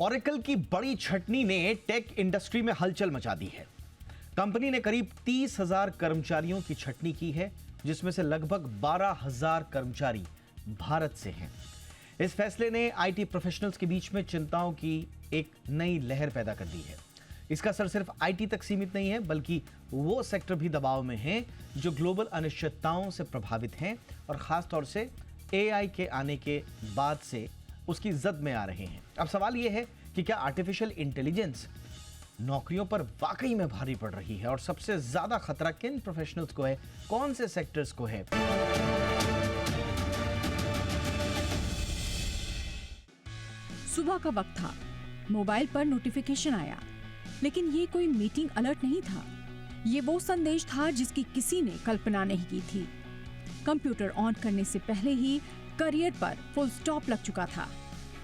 Oracle की बड़ी छटनी ने टेक इंडस्ट्री में हलचल मचा दी है। कंपनी ने करीब 30,000 कर्मचारियों की छटनी की है, जिसमें से लगभग 12,000 कर्मचारी भारत से हैं। इस फैसले ने आईटी प्रोफेशनल्स के बीच में चिंताओं की एक नई लहर पैदा कर दी है। इसका असर सिर्फ आईटी तक सीमित नहीं है, बल्कि वो सेक्टर भी दबाव में हैं जो ग्लोबल अनिश्चितताओं से प्रभावित हैं और खासतौर से एआई के आने के बाद से उसकी जद में आ रहे हैं। अब सवाल यह है कि क्या आर्टिफिशियल इंटेलिजेंस नौकरियों पर वाकई में भारी पड़ रही है और सबसे ज्यादा खतरा किन प्रोफेशनल्स को है, कौन से सेक्टर्स को है? सुबह का वक्त था, मोबाइल पर नोटिफिकेशन आया, लेकिन ये कोई मीटिंग अलर्ट नहीं था। ये वो संदेश था जिसकी किसी ने कल्पना नहीं की थी। कंप्यूटर ऑन करने से पहले ही करियर पर फुल स्टॉप लग चुका था।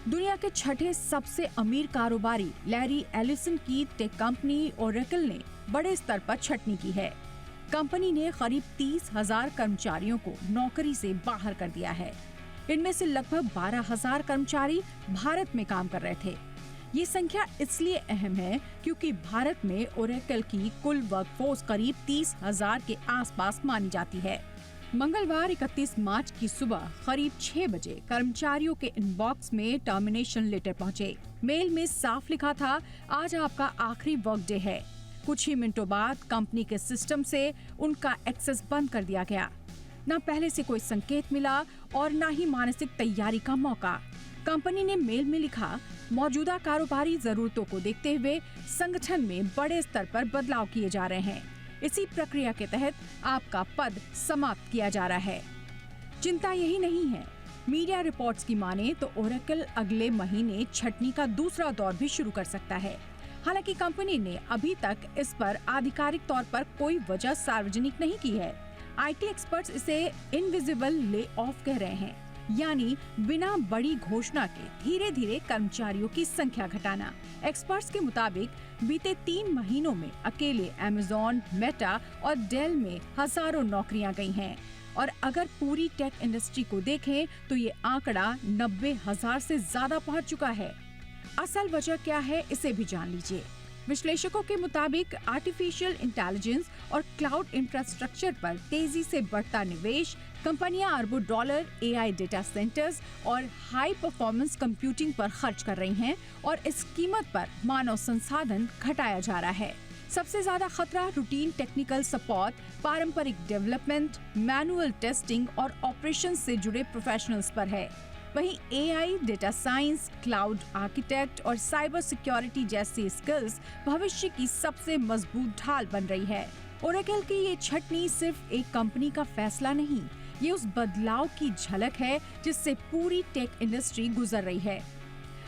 दुनिया के छठे सबसे अमीर कारोबारी लैरी एलिसन की टेक कंपनी ओरेकल ने बड़े स्तर पर छटनी की है। कंपनी ने करीब 30,000 कर्मचारियों को नौकरी से बाहर कर दिया है। इनमें से लगभग 12,000 कर्मचारी भारत में काम कर रहे थे। ये संख्या इसलिए अहम है क्योंकि भारत में ओरेकल की कुल वर्कफोर्स करीब 30,000 के आसपास मानी जाती है। मंगलवार 31 मार्च की सुबह करीब 6 बजे कर्मचारियों के इनबॉक्स में टर्मिनेशन लेटर पहुंचे। मेल में साफ लिखा था, आज आपका आखिरी वर्क डे है। कुछ ही मिनटों बाद कंपनी के सिस्टम से उनका एक्सेस बंद कर दिया गया। न पहले से कोई संकेत मिला और न ही मानसिक तैयारी का मौका। कंपनी ने मेल में लिखा, मौजूदा कारोबारी जरूरतों को देखते हुए संगठन में बड़े स्तर पर बदलाव किए जा रहे हैं। इसी प्रक्रिया के तहत आपका पद समाप्त किया जा रहा है। चिंता यही नहीं है। मीडिया रिपोर्ट्स की माने तो ओरेकल अगले महीने छटनी का दूसरा दौर भी शुरू कर सकता है। हालांकि कंपनी ने अभी तक इस पर आधिकारिक तौर पर कोई वजह सार्वजनिक नहीं की है। आईटी एक्सपर्ट्स इसे इनविजिबल ले ऑफ कह रहे हैं, यानी बिना बड़ी घोषणा के धीरे धीरे कर्मचारियों की संख्या घटाना। एक्सपर्ट्स के मुताबिक बीते 3 महीनों में अकेले अमेज़न, मेटा और डेल में हजारों नौकरियां गई हैं और अगर पूरी टेक इंडस्ट्री को देखें तो ये आंकड़ा 90,000 से ज्यादा पहुंच चुका है। असल वजह क्या है, इसे भी जान लीजिए। विश्लेषकों के मुताबिक आर्टिफिशियल इंटेलिजेंस और क्लाउड इंफ्रास्ट्रक्चर पर तेजी से बढ़ता निवेश, कंपनियां अरबों डॉलर एआई डेटा सेंटर्स और हाई परफॉर्मेंस कंप्यूटिंग पर खर्च कर रही हैं और इस कीमत पर मानव संसाधन घटाया जा रहा है। सबसे ज्यादा खतरा रूटीन टेक्निकल सपोर्ट, पारंपरिक डेवलपमेंट, मैनुअल टेस्टिंग और ऑपरेशन से जुड़े प्रोफेशनल्स पर है। वहीं AI, data science, cloud architect और साइबर सिक्योरिटी जैसी स्किल्स भविष्य की सबसे मजबूत ढाल बन रही है। ओरेकल की ये छटनी सिर्फ एक कंपनी का फैसला नहीं, ये उस बदलाव की झलक है जिससे पूरी टेक इंडस्ट्री गुजर रही है।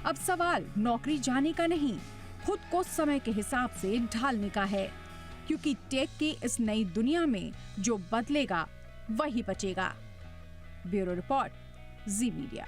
अब सवाल नौकरी जाने का नहीं, खुद को समय के हिसाब से ढालने का है, क्योंकि टेक की इस नई दुनिया में जो बदलेगा वही बचेगा। ब्यूरो रिपोर्ट, जी मीडिया।